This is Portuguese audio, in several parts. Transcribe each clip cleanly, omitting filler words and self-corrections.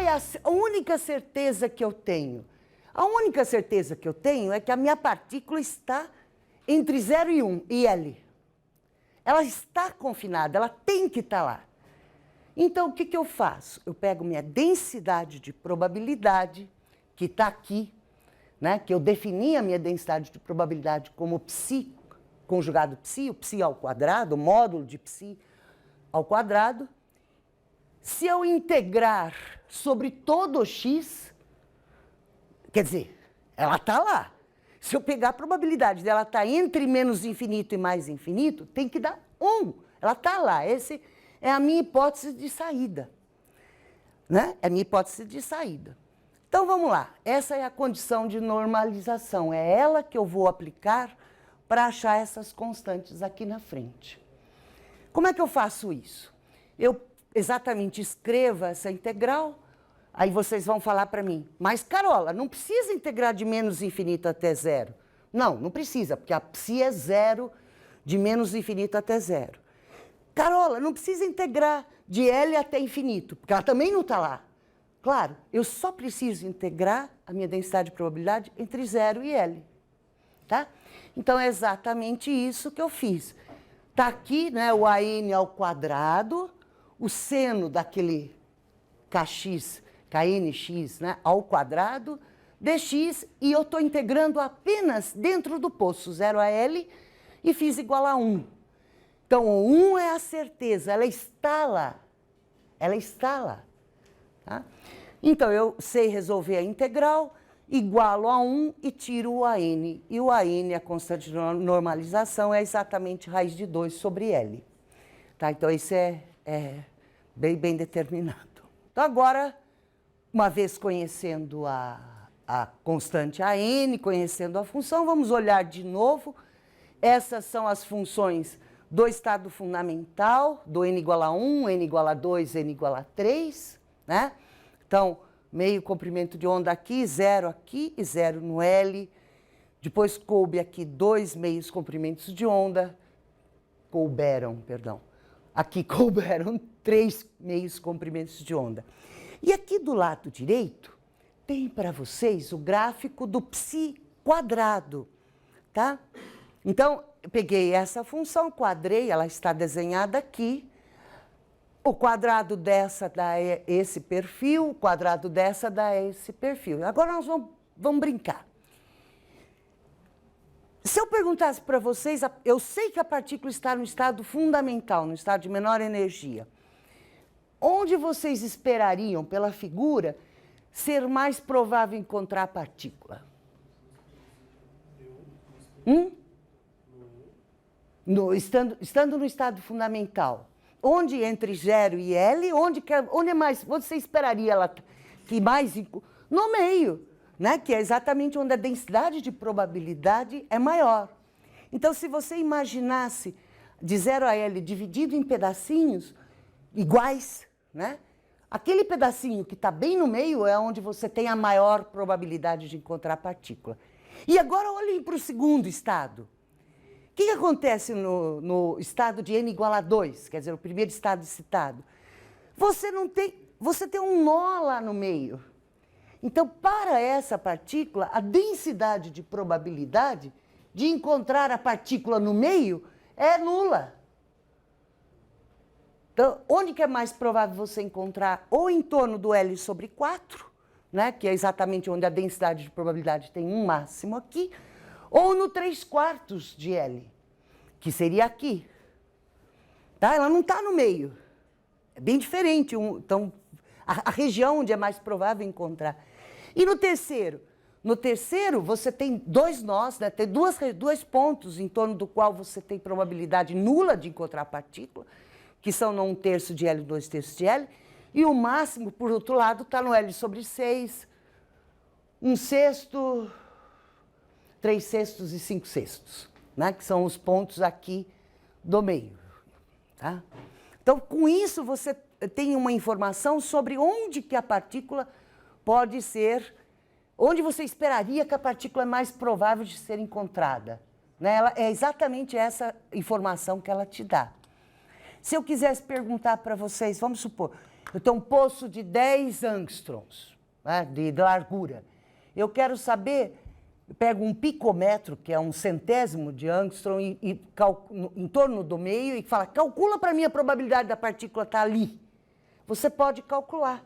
é a única certeza que eu tenho? A única certeza que eu tenho é que a minha partícula está entre 0 e 1, e L. Ela está confinada, ela tem que estar lá. Então, o que eu faço? Eu pego minha densidade de probabilidade, que está aqui, né? Que eu defini a minha densidade de probabilidade como π, conjugado π, o π ao quadrado, o módulo de π ao quadrado. Se eu integrar sobre todo o x, quer dizer, ela está lá. Se eu pegar a probabilidade dela estar entre menos infinito e mais infinito, tem que dar 1. Ela está lá. Essa é a minha hipótese de saída. Né? É a minha hipótese de saída. Então, vamos lá. Essa é a condição de normalização. É ela que eu vou aplicar para achar essas constantes aqui na frente. Como é que eu faço isso? Eu exatamente escrevo essa integral, aí vocês vão falar para mim, mas Carola, não precisa integrar de menos infinito até 0. Não, não precisa, porque a psi é 0 de menos infinito até 0. Carola, não precisa integrar de L até infinito, porque ela também não está lá. Claro, eu só preciso integrar a minha densidade de probabilidade entre 0 e L. Tá? Então, é exatamente isso que eu fiz. Está aqui, né, o AN ao quadrado, o seno daquele kx, knx, né, ao quadrado, dx, e eu estou integrando apenas dentro do poço 0 a L e fiz igual a 1. Então, o 1 é a certeza, ela está lá. Ela está lá. Tá? Então, eu sei resolver a integral, igualo a 1 e tiro o AN. E o AN, a constante de normalização, é exatamente raiz de 2 sobre L. Tá? Então, isso é bem determinado. Então, agora, uma vez conhecendo a constante AN, conhecendo a função, vamos olhar de novo. Essas são as funções do estado fundamental, do n igual a 1, n igual a 2, n igual a 3, né? Então, meio comprimento de onda aqui e 0 no L. Depois coube aqui 2 meios comprimentos de onda. Aqui couberam 3 meios comprimentos de onda. E aqui do lado direito, tem para vocês o gráfico do psi quadrado, tá? Então, eu peguei essa função, quadrei, ela está desenhada aqui. O quadrado dessa dá esse perfil, o quadrado dessa dá esse perfil. Agora nós vamos brincar. Se eu perguntasse para vocês, eu sei que a partícula está no estado fundamental, no estado de menor energia. Onde vocês esperariam, pela figura, ser mais provável encontrar a partícula? Estando no estado fundamental. Onde entre 0 e L, onde é mais, você esperaria ela que mais? No meio, né? Que é exatamente onde a densidade de probabilidade é maior. Então, se você imaginasse de 0 a L dividido em pedacinhos iguais, né? Aquele pedacinho que está bem no meio é onde você tem a maior probabilidade de encontrar a partícula. E agora olhem para o segundo estado. O que acontece no estado de n igual a 2, quer dizer, o primeiro estado citado? Você tem um nó lá no meio. Então, para essa partícula, a densidade de probabilidade de encontrar a partícula no meio é nula. Então, onde que é mais provável você encontrar? Ou em torno do L sobre 4, né, que é exatamente onde a densidade de probabilidade tem um máximo aqui, ou no 3/4 de L, que seria aqui. Tá? Ela não está no meio. É bem diferente. Então, a região onde é mais provável encontrar. E no terceiro? No terceiro, você tem 2 nós, né? Tem dois pontos em torno do qual você tem probabilidade nula de encontrar a partícula, que são no 1/3 de L e 2/3 de L. E o máximo, por outro lado, está no L sobre 6, 1/6, 3/6 e 5/6, né? Que são os pontos aqui do meio. Tá? Então, com isso, você tem uma informação sobre onde que a partícula pode ser, onde você esperaria que a partícula é mais provável de ser encontrada. Né? É exatamente essa informação que ela te dá. Se eu quisesse perguntar para vocês, vamos supor, eu tenho um poço de 10 angstroms, né, de largura. Eu quero saber, eu pego um picômetro, que é um centésimo de angstrom, em torno do meio, e fala, calcula para mim a probabilidade da partícula estar ali. Você pode calcular.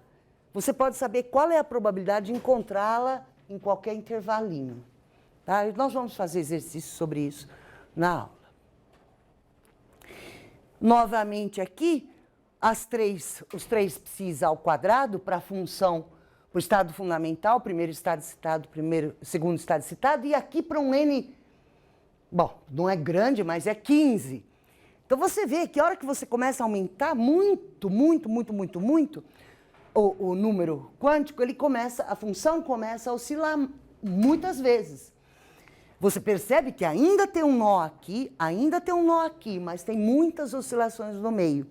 Você pode saber qual é a probabilidade de encontrá-la em qualquer intervalinho. Tá? Nós vamos fazer exercício sobre isso na aula. Novamente aqui, os três psis ao quadrado para a função, para o estado fundamental, primeiro estado citado, segundo estado citado, e aqui para um n, bom, não é grande, mas é 15. Então você vê que a hora que você começa a aumentar muito, o número quântico, a função começa a oscilar muitas vezes. Você percebe que ainda tem um nó aqui, mas tem muitas oscilações no meio.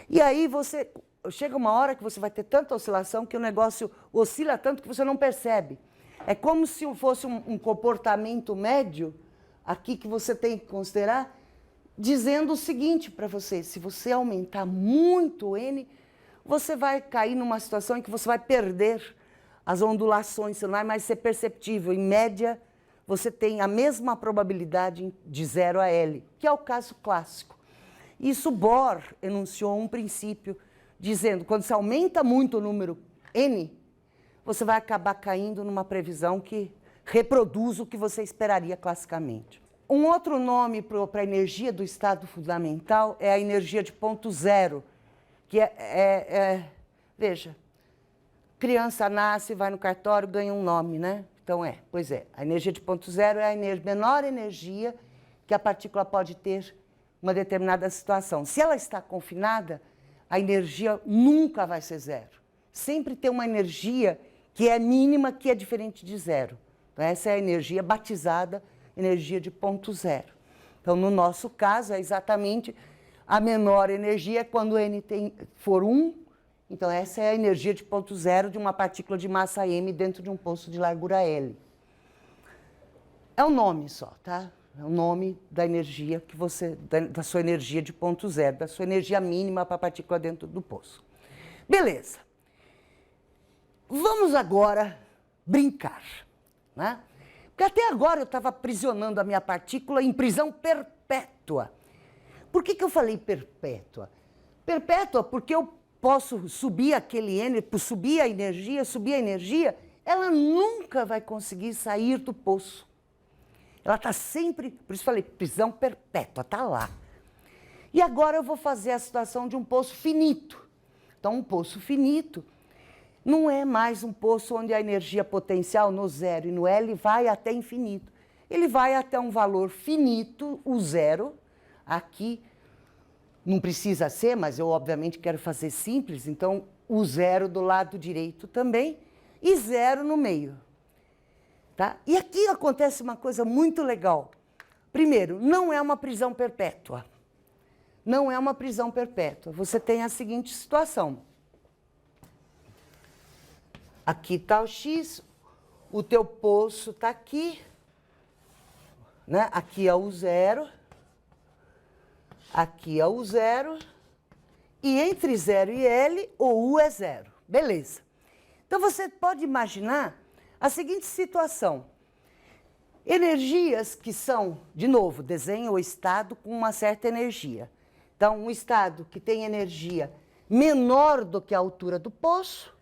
E aí chega uma hora que você vai ter tanta oscilação que o negócio oscila tanto que você não percebe. É como se fosse um comportamento médio aqui que você tem que considerar, dizendo o seguinte para você: se você aumentar muito o N, você vai cair numa situação em que você vai perder as ondulações, você não vai mais ser perceptível. Em média, você tem a mesma probabilidade de 0 a L, que é o caso clássico. Isso Bohr enunciou um princípio dizendo, quando você aumenta muito o número N, você vai acabar caindo numa previsão que reproduz o que você esperaria classicamente. Um outro nome para a energia do estado fundamental é a energia de ponto zero, que veja, criança nasce, vai no cartório, ganha um nome, né? Então pois é, a energia de ponto zero é a menor energia que a partícula pode ter em uma determinada situação. Se ela está confinada, a energia nunca vai ser zero. Sempre tem uma energia que é mínima, que é diferente de zero. Então, essa é a energia batizada, energia de ponto zero. Então, no nosso caso, é exatamente a menor energia quando N for 1. Então, essa é a energia de ponto zero de uma partícula de massa m dentro de um poço de largura L. É um nome só, tá? É o nome da energia que da sua energia de ponto zero, da sua energia mínima para a partícula dentro do poço. Beleza. Vamos agora brincar, né? Porque até agora eu estava aprisionando a minha partícula em prisão perpétua. Por que eu falei perpétua? Perpétua porque eu posso subir aquele N, subir a energia, ela nunca vai conseguir sair do poço. Ela está sempre, por isso falei, prisão perpétua, está lá. E agora eu vou fazer a situação de um poço finito. Então, um poço finito não é mais um poço onde a energia potencial no zero e no L vai até infinito. Ele vai até um valor finito, o zero, aqui. Não precisa ser, mas eu obviamente quero fazer simples, então o zero do lado direito também e zero no meio. Tá? E aqui acontece uma coisa muito legal. Primeiro, não é uma prisão perpétua. Não é uma prisão perpétua. Você tem a seguinte situação. Aqui está o X, o teu poço está aqui, né? Aqui é o zero. Aqui é o zero, e entre zero e L, o U é zero. Beleza. Então, você pode imaginar a seguinte situação. Energias que são, de novo, desenha o estado com uma certa energia. Então, um estado que tem energia menor do que a altura do poço,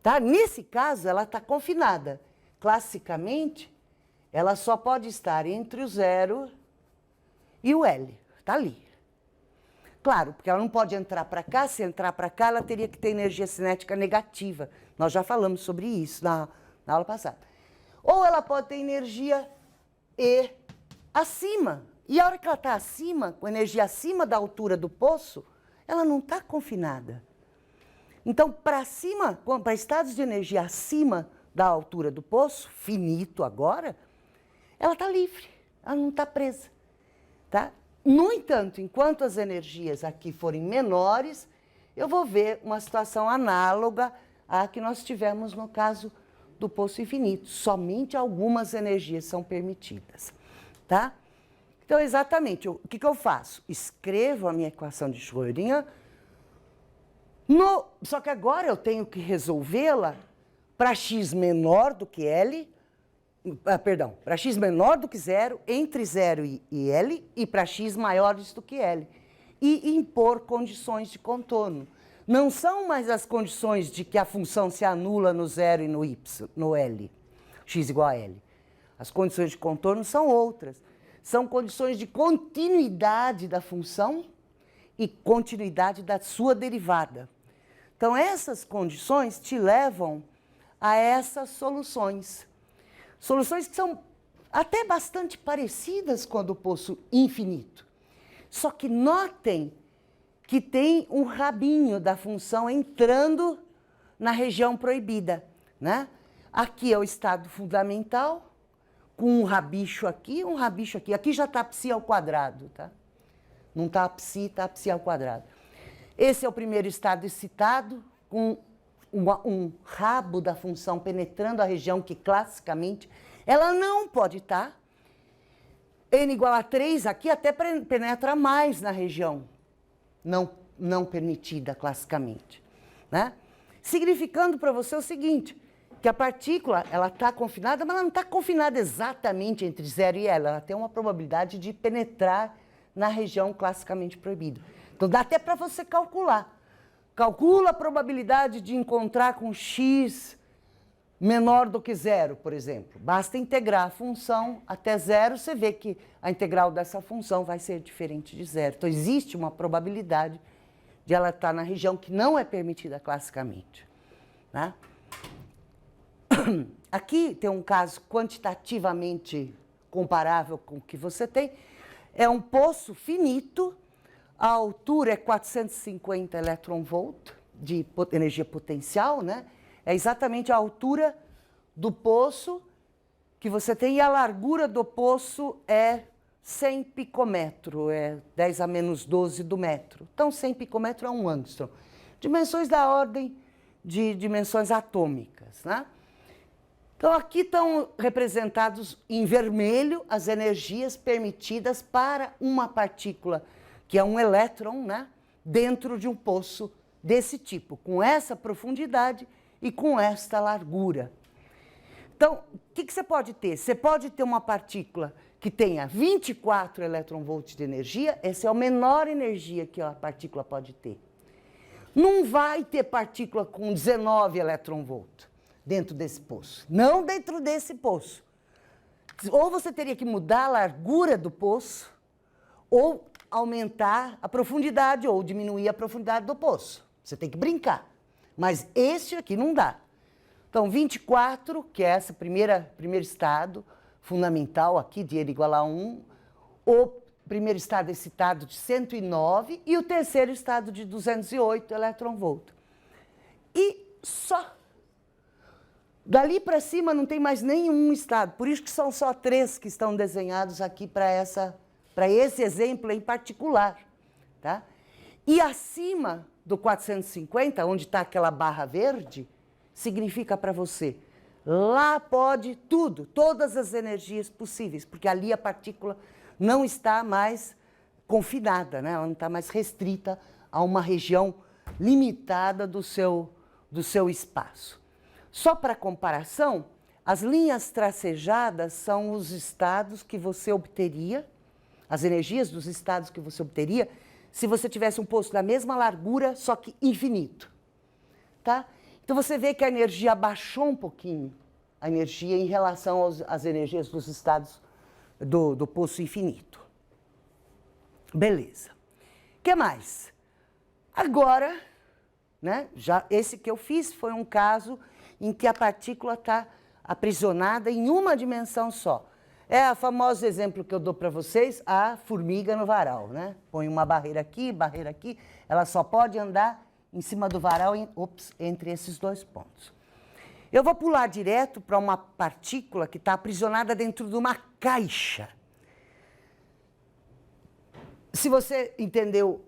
tá? Nesse caso, ela está confinada. Classicamente, ela só pode estar entre o zero e o L. Está ali. Claro, porque ela não pode entrar para cá. Se entrar para cá, ela teria que ter energia cinética negativa. Nós já falamos sobre isso na aula passada. Ou ela pode ter energia E acima. E a hora que ela está acima, com energia acima da altura do poço, ela não está confinada. Então, para estados de energia acima da altura do poço, finito agora, ela está livre. Ela não está presa. Tá? No entanto, enquanto as energias aqui forem menores, eu vou ver uma situação análoga à que nós tivemos no caso do poço infinito. Somente algumas energias são permitidas, tá? Então, exatamente, o que eu faço? Escrevo a minha equação de Schrödinger, só que agora eu tenho que resolvê-la para x menor do que L, para x menor do que 0, entre 0 e L, e para x maiores do que L. E impor condições de contorno. Não são mais as condições de que a função se anula no 0 e no L, x igual a L. As condições de contorno são outras. São condições de continuidade da função e continuidade da sua derivada. Então, essas condições te levam a essas soluções. Soluções que são até bastante parecidas com a do poço infinito. Só que notem que tem um rabinho da função entrando na região proibida, né? Aqui é o estado fundamental, com um rabicho aqui, um rabicho aqui. Aqui já está π ao quadrado, tá? Não está π, está π ao quadrado. Esse é o primeiro estado excitado, com um rabo da função penetrando a região que, classicamente, ela não pode estar. N igual a 3 aqui até penetra mais na região não permitida, classicamente, né? Significando para você o seguinte, que a partícula, ela está confinada, mas ela não está confinada exatamente entre 0 e L, ela tem uma probabilidade de penetrar na região classicamente proibida. Então, dá até para você calcular. Calcula a probabilidade de encontrar com x menor do que 0, por exemplo. Basta integrar a função até 0, você vê que a integral dessa função vai ser diferente de 0. Então, existe uma probabilidade de ela estar na região que não é permitida classicamente, né? Aqui tem um caso quantitativamente comparável com o que você tem. É um poço finito, a altura é 450 elétron-volt de energia potencial, né? É exatamente a altura do poço que você tem e a largura do poço é 100 picômetro, é 10 a menos 12 do metro. Então, 100 picômetro é 1 angstrom. Dimensões da ordem de dimensões atômicas, né? Então, aqui estão representados em vermelho as energias permitidas para uma partícula, que é um elétron, né, dentro de um poço desse tipo, com essa profundidade e com esta largura. Então, o que você pode ter? Você pode ter uma partícula que tenha 24 elétron-volts de energia, essa é a menor energia que a partícula pode ter. Não vai ter partícula com 19 elétron-volts dentro desse poço. Não dentro desse poço. Ou você teria que mudar a largura do poço, ou aumentar a profundidade, ou diminuir a profundidade do poço. Você tem que brincar. Mas esse aqui não dá. Então, 24, que é esse primeiro estado fundamental aqui, de N igual a 1, o primeiro estado excitado de 109 e o terceiro estado de 208 elétron-volt. E só. Dali para cima não tem mais nenhum estado, por isso que são só 3 que estão desenhados aqui para esse exemplo em particular, tá? E acima do 450, onde está aquela barra verde, significa para você, lá pode tudo, todas as energias possíveis, porque ali a partícula não está mais confinada, né? Ela não está mais restrita a uma região limitada do seu espaço. Só para comparação, as linhas tracejadas são os estados que você obteria, as energias dos estados que você obteria, se você tivesse um poço da mesma largura, só que infinito, tá? Então, você vê que a energia baixou um pouquinho, a energia em relação às energias dos estados do poço infinito. Beleza. O que mais? Agora, né, esse que eu fiz foi um caso em que a partícula está aprisionada em uma dimensão só. É o famoso exemplo que eu dou para vocês, a formiga no varal, né? Põe uma barreira aqui, ela só pode andar em cima do varal, entre esses dois pontos. Eu vou pular direto para uma partícula que está aprisionada dentro de uma caixa. Se você entendeu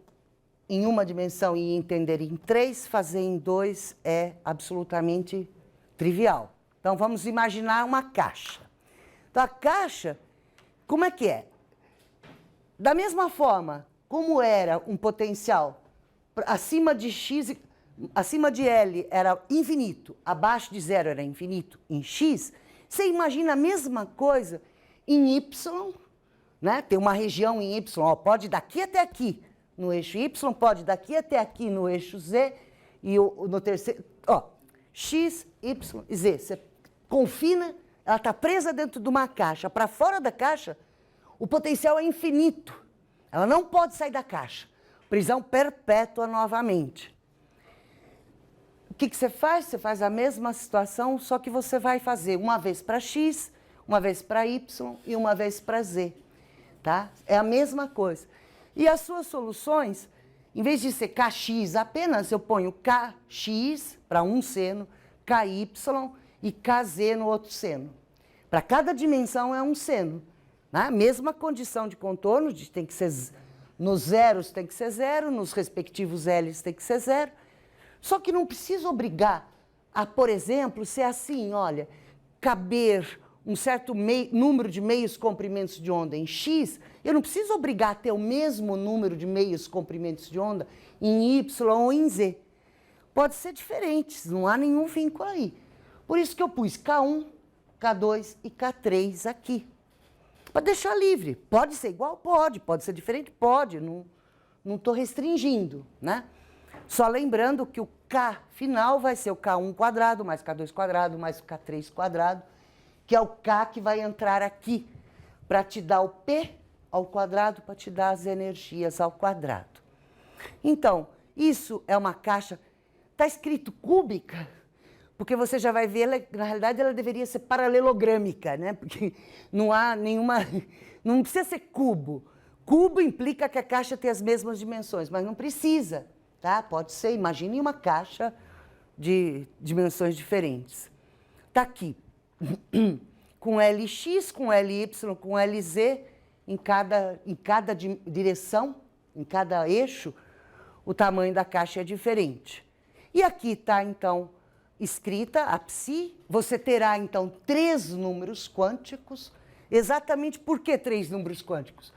em uma dimensão e entender em 3, fazer em 2 é absolutamente trivial. Então, vamos imaginar uma caixa. Então, a caixa, como é que é? Da mesma forma, como era um potencial acima de x, acima de L era infinito, abaixo de zero era infinito em x, você imagina a mesma coisa em y, né? Tem uma região em y, ó, pode daqui até aqui no eixo y, pode daqui até aqui no eixo z, e no terceiro, ó, x, y e z. Você confina, ela está presa dentro de uma caixa. Para fora da caixa, o potencial é infinito. Ela não pode sair da caixa. Prisão perpétua novamente. O que você faz? Você faz a mesma situação, só que você vai fazer uma vez para x, uma vez para y e uma vez para z. Tá? É a mesma coisa. E as suas soluções, em vez de ser kx apenas, eu ponho kx para um seno, ky e kz no outro seno. Para cada dimensão é um seno. Né? Mesma condição de contorno, tem que ser, nos zeros tem que ser zero, nos respectivos L's tem que ser zero. Só que não precisa obrigar a, por exemplo, ser assim, olha, caber um certo número de meios comprimentos de onda em x, eu não preciso obrigar a ter o mesmo número de meios comprimentos de onda em y ou em z. Pode ser diferente, não há nenhum vínculo aí. Por isso que eu pus K1, K2 e K3 aqui. Para deixar livre. Pode ser igual? Pode. Pode ser diferente? Pode. Não estou restringindo, né? Só lembrando que o K final vai ser o K1 quadrado, mais K2 quadrado, mais o K3 quadrado, que é o K que vai entrar aqui para te dar o P ao quadrado, para te dar as energias ao quadrado. Então, isso é uma caixa, está escrito cúbica, porque você já vai ver, na realidade ela deveria ser paralelogrâmica, né? Porque não há nenhuma, não precisa ser cubo. Cubo implica que a caixa tem as mesmas dimensões, mas não precisa, tá? Pode ser, imagine uma caixa de dimensões diferentes. Está aqui, com Lx, com Ly, com Lz, em cada direção, em cada eixo, o tamanho da caixa é diferente. E aqui está, então, escrita a psi, você terá, então, 3 números quânticos. Exatamente por que 3 números quânticos?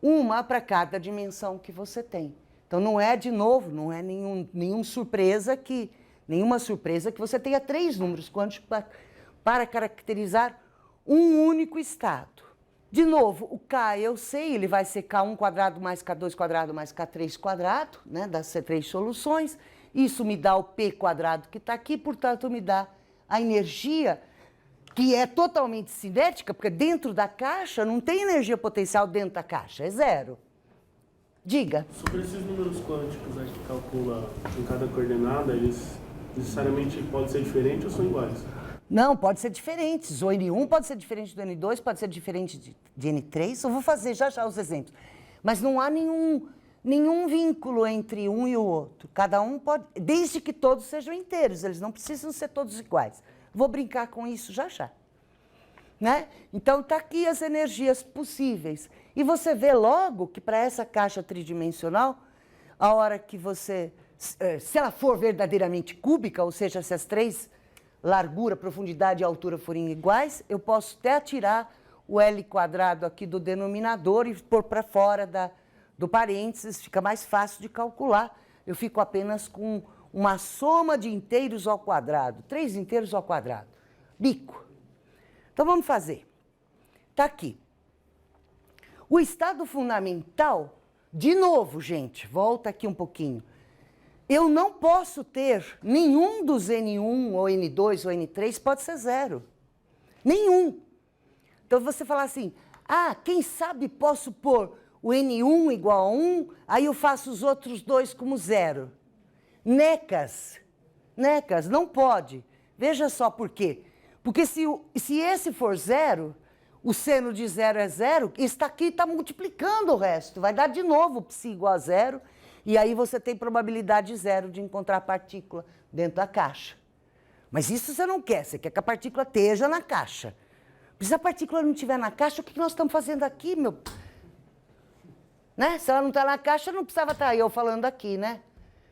Uma para cada dimensão que você tem. Então, não é, de novo, não é nenhuma surpresa que você tenha 3 números quânticos para caracterizar um único estado. De novo, o K, eu sei, ele vai ser K1 quadrado mais K2 quadrado mais K3 quadrado, né, das 3 soluções. Isso me dá o P quadrado que está aqui, portanto, me dá a energia que é totalmente cinética, porque dentro da caixa não tem energia potencial dentro da caixa, é zero. Diga. Sobre esses números quânticos aí que calcula em cada coordenada, eles necessariamente podem ser diferentes ou são iguais? Não, pode ser diferentes. O N1 pode ser diferente do N2, pode ser diferente de N3. Eu vou fazer já os exemplos. Mas não há nenhum vínculo entre um e o outro. Cada um pode, desde que todos sejam inteiros, eles não precisam ser todos iguais. Vou brincar com isso já. Né? Então, está aqui as energias possíveis. E você vê logo que para essa caixa tridimensional, a hora que você, se ela for verdadeiramente cúbica, ou seja, se as 3 largura, profundidade e altura forem iguais, eu posso até tirar o L quadrado aqui do denominador e pôr para fora do parênteses, fica mais fácil de calcular. Eu fico apenas com uma soma de inteiros ao quadrado, 3 inteiros ao quadrado, bico. Então, vamos fazer. Está aqui. O estado fundamental, de novo, gente, volta aqui um pouquinho. Eu não posso ter nenhum dos N1 ou N2 ou N3 pode ser zero. Nenhum. Então, você fala assim, quem sabe posso pôr o N1 igual a 1, aí eu faço os outros 2 como zero. Necas, não pode. Veja só por quê. Porque se esse for zero, o seno de zero é zero, está aqui está multiplicando o resto. Vai dar de novo psi igual a zero, e aí você tem probabilidade zero de encontrar a partícula dentro da caixa. Mas isso você não quer, você quer que a partícula esteja na caixa. Se a partícula não estiver na caixa, o que nós estamos fazendo aqui, meu? Né? Se ela não está na caixa, não precisava estar eu falando aqui, né?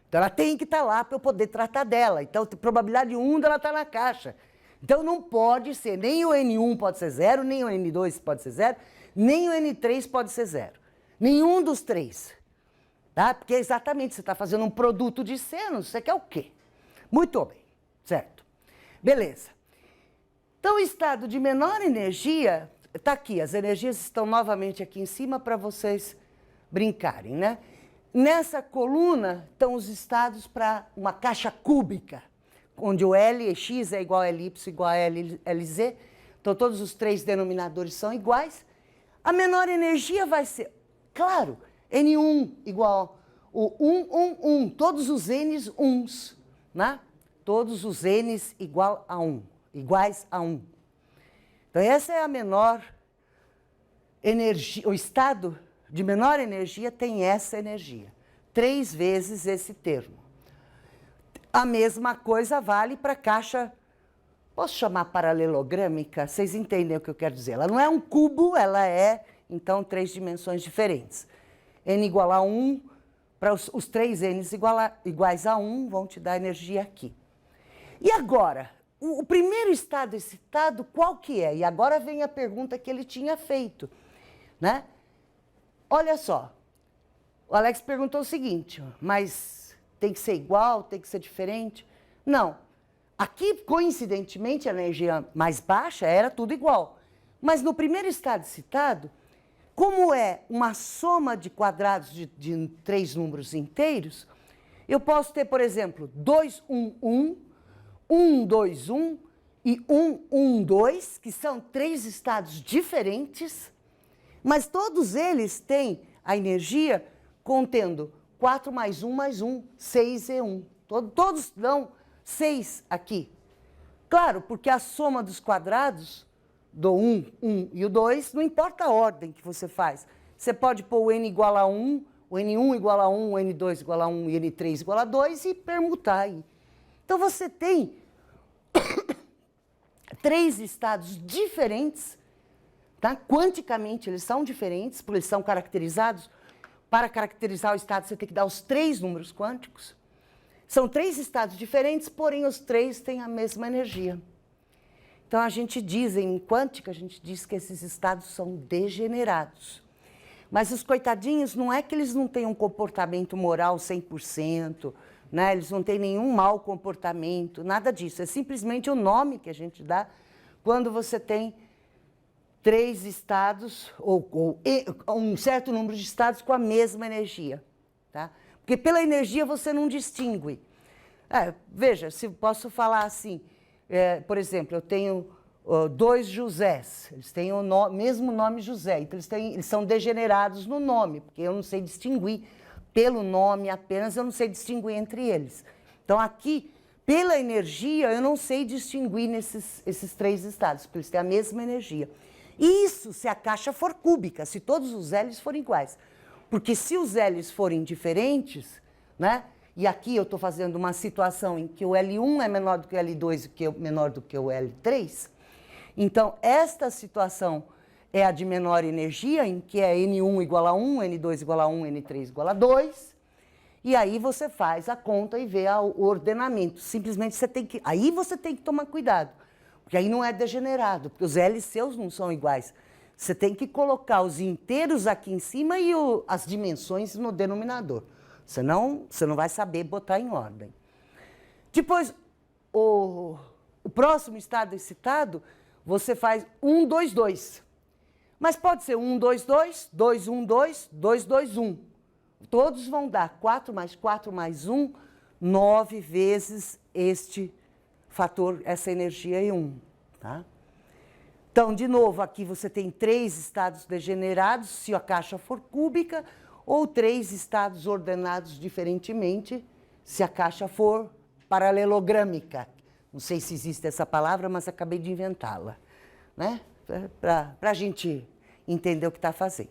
Então ela tem que estar lá para eu poder tratar dela. Então, probabilidade 1 dela estar na caixa. Então não pode ser, nem o N1 pode ser zero, nem o N2 pode ser zero, nem o N3 pode ser zero. Nenhum dos três. Tá? Porque exatamente, você está fazendo um produto de seno, você quer o quê? Muito bem, certo. Beleza. Então, o estado de menor energia, está aqui, as energias estão novamente aqui em cima para vocês brincarem, né? Nessa coluna estão os estados para uma caixa cúbica, onde o Lx é igual a Ly igual a Lz, então todos os três denominadores são iguais. A menor energia vai ser, claro, N1 igual o 1, 1, 1, todos os N's uns, né? Todos os N's igual a 1, iguais a 1. Então essa é a menor energia, o estado de menor energia tem essa energia, 3 vezes esse termo. A mesma coisa vale para a caixa, posso chamar paralelogrâmica? Vocês entendem o que eu quero dizer. Ela não é um cubo, ela é, então, 3 dimensões diferentes. N igual a 1, para os 3 N's iguais a 1, vão te dar energia aqui. E agora, o primeiro estado excitado, qual que é? E agora vem a pergunta que ele tinha feito, né? Olha só, o Alex perguntou o seguinte, mas tem que ser igual, tem que ser diferente? Não. Aqui, coincidentemente, a energia mais baixa era tudo igual. Mas no primeiro estado excitado, como é uma soma de quadrados de 3 números inteiros, eu posso ter, por exemplo, 2, 1, 1, 1, 2, 1 e 1, 1, 2, que são 3 estados diferentes, mas todos eles têm a energia contendo 4 mais 1, 6 e 1. Todos dão 6 aqui. Claro, porque a soma dos quadrados do 1, 1 e o 2, não importa a ordem que você faz. Você pode pôr o n igual a 1, o n1 igual a 1, o n2 igual a 1 e o n3 igual a 2 e permutar aí. Então você tem 3 estados diferentes, tá? Quanticamente eles são diferentes, porque eles são caracterizados. Para caracterizar o estado, você tem que dar os 3 números quânticos. São 3 estados diferentes, porém os 3 têm a mesma energia. Então, a gente diz, em quântica, a gente diz que esses estados são degenerados. Mas os coitadinhos, não é que eles não têm um comportamento moral 100%, né? Eles não têm nenhum mau comportamento, nada disso. É simplesmente o nome que a gente dá quando você tem 3 estados, ou um certo número de estados com a mesma energia. Tá? Porque pela energia você não distingue. Veja, se posso falar assim, por exemplo, eu tenho 2 Josés, eles têm o mesmo nome José, então eles são degenerados no nome, porque eu não sei distinguir pelo nome apenas, eu não sei distinguir entre eles. Então aqui, pela energia, eu não sei distinguir esses 3 estados, porque eles têm a mesma energia. Isso se a caixa for cúbica, se todos os L's forem iguais. Porque se os L's forem diferentes, né? E aqui eu estou fazendo uma situação em que o L1 é menor do que o L2 e menor do que o L3. Então, esta situação é a de menor energia, em que é N1 igual a 1, N2 igual a 1, N3 igual a 2. E aí você faz a conta e vê o ordenamento. Simplesmente aí você tem que tomar cuidado. Porque aí não é degenerado, porque os L's seus não são iguais. Você tem que colocar os inteiros aqui em cima e as dimensões no denominador. Senão, você não vai saber botar em ordem. Depois, o próximo estado excitado, você faz 1, 2, 2. Mas pode ser 1, 2, 2, 2, 1, 2, 2, 2, 1. Todos vão dar 4 mais 4 mais 1, 9 vezes este fator, essa energia em 1. Tá? Então, de novo, aqui você tem 3 estados degenerados, se a caixa for cúbica, ou 3 estados ordenados diferentemente, se a caixa for paralelogrâmica. Não sei se existe essa palavra, mas acabei de inventá-la, né? Para a gente entender o que está fazendo.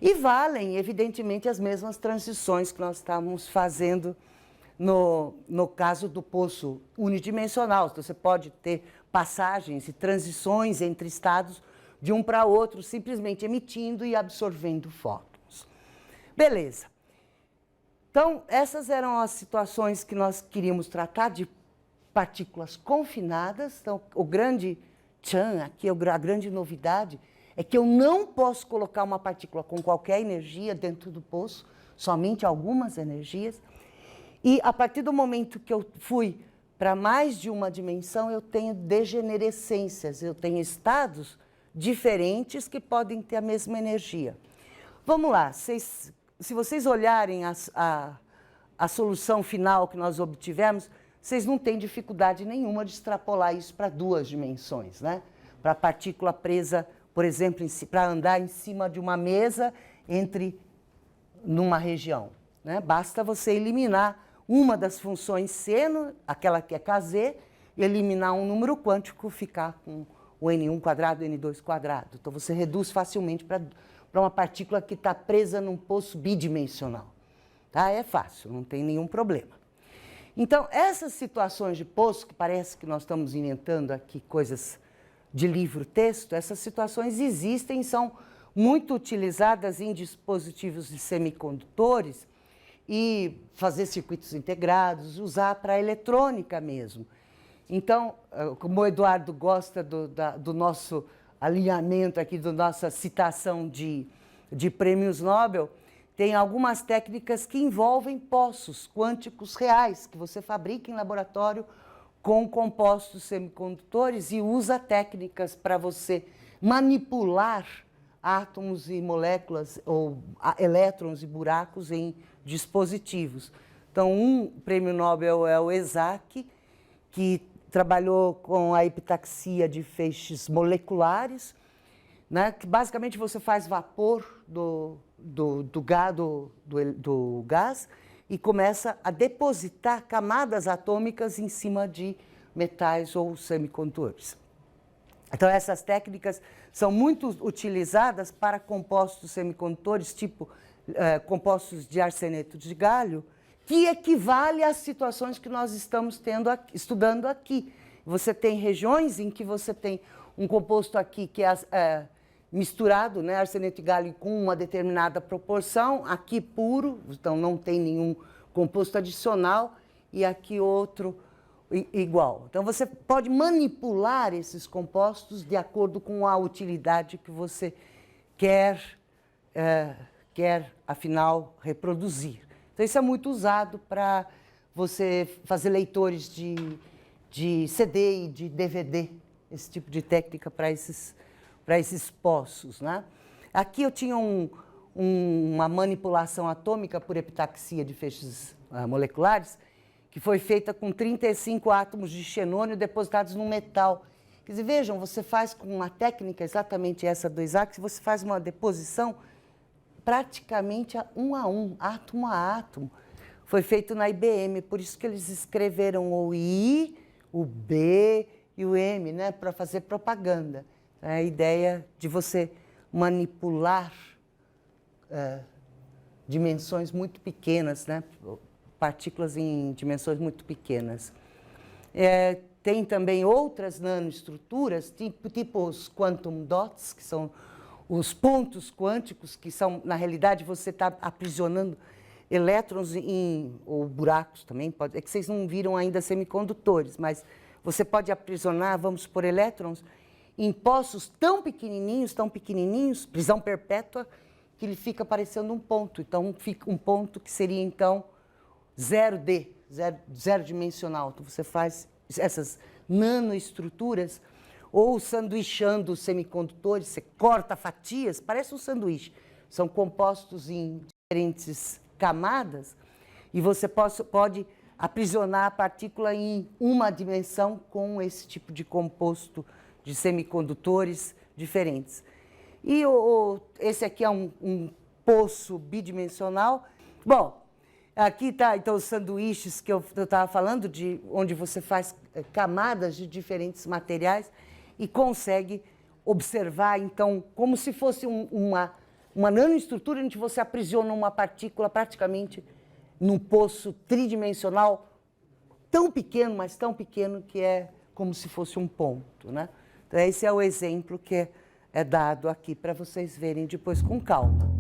E valem, evidentemente, as mesmas transições que nós estávamos fazendo no caso do poço unidimensional. Então, você pode ter passagens e transições entre estados de um para outro, simplesmente emitindo e absorvendo fótons. Beleza. Então, essas eram as situações que nós queríamos tratar de partículas confinadas. Então, o grande tchan aqui, a grande novidade, é que eu não posso colocar uma partícula com qualquer energia dentro do poço, somente algumas energias. E a partir do momento que eu fui para mais de uma dimensão, eu tenho degenerescências, eu tenho estados diferentes que podem ter a mesma energia. Vamos lá, se vocês olharem a solução final que nós obtivemos, vocês não têm dificuldade nenhuma de extrapolar isso para 2 dimensões, né? Para a partícula presa, por exemplo, para andar em cima de uma mesa numa região, né? Basta você eliminar uma das funções seno, aquela que é Kz, e eliminar um número quântico, ficar com o N1 quadrado, N2 quadrado. Então você reduz facilmente para uma partícula que está presa num poço bidimensional. Tá? É fácil, não tem nenhum problema. Então, essas situações de poço, que parece que nós estamos inventando aqui coisas de livro-texto, essas situações existem e são muito utilizadas em dispositivos de semicondutores e fazer circuitos integrados, usar para eletrônica mesmo. Então, como o Eduardo gosta do nosso alinhamento aqui, da nossa citação de prêmios Nobel, tem algumas técnicas que envolvem poços quânticos reais, que você fabrica em laboratório com compostos semicondutores e usa técnicas para você manipular átomos e moléculas, ou elétrons e buracos em dispositivos. Então, um prêmio Nobel é o Ezak, que trabalhou com a epitaxia de feixes moleculares, né, que basicamente você faz vapor do gás e começa a depositar camadas atômicas em cima de metais ou semicondutores. Então, essas técnicas são muito utilizadas para compostos semicondutores, tipo compostos de arseneto de galho, que equivale às situações que nós estamos estudando aqui. Você tem regiões em que você tem um composto aqui que é misturado, né, arseneto de galho com uma determinada proporção, aqui puro, então não tem nenhum composto adicional, e aqui outro igual. Então você pode manipular esses compostos de acordo com a utilidade que você quer afinal reproduzir. Então isso é muito usado para você fazer leitores de CD e de DVD, esse tipo de técnica para esses poços, né? Aqui eu tinha uma manipulação atômica por epitaxia de feixes moleculares, que foi feita com 35 átomos de xenônio depositados num metal. Quer dizer, vejam, você faz com uma técnica exatamente essa do Isaac, você faz uma deposição praticamente um, átomo a átomo. Foi feito na IBM, por isso que eles escreveram o I, o B e o M, né, para fazer propaganda. É a ideia de você manipular dimensões muito pequenas, né, partículas em dimensões muito pequenas. Tem também outras nanoestruturas, tipo os quantum dots, que são os pontos quânticos, que são, na realidade, você está aprisionando elétrons ou buracos também, é que vocês não viram ainda semicondutores, mas você pode aprisionar, vamos supor, elétrons em poços tão pequenininhos, prisão perpétua, que ele fica parecendo um ponto. Então, fica um ponto que seria, então, 0D, zero dimensional. Então, você faz essas nanoestruturas, ou sanduichando os semicondutores, você corta fatias, parece um sanduíche. São compostos em diferentes camadas, e você pode aprisionar a partícula em uma dimensão com esse tipo de composto de semicondutores diferentes. E esse aqui é um poço bidimensional. Bom, aqui está, então, os sanduíches que eu estava falando, onde você faz camadas de diferentes materiais e consegue observar, então, como se fosse uma nanoestrutura onde você aprisiona uma partícula praticamente num poço tridimensional tão pequeno, mas tão pequeno que é como se fosse um ponto, né? Então, esse é o exemplo que é dado aqui para vocês verem depois com calma.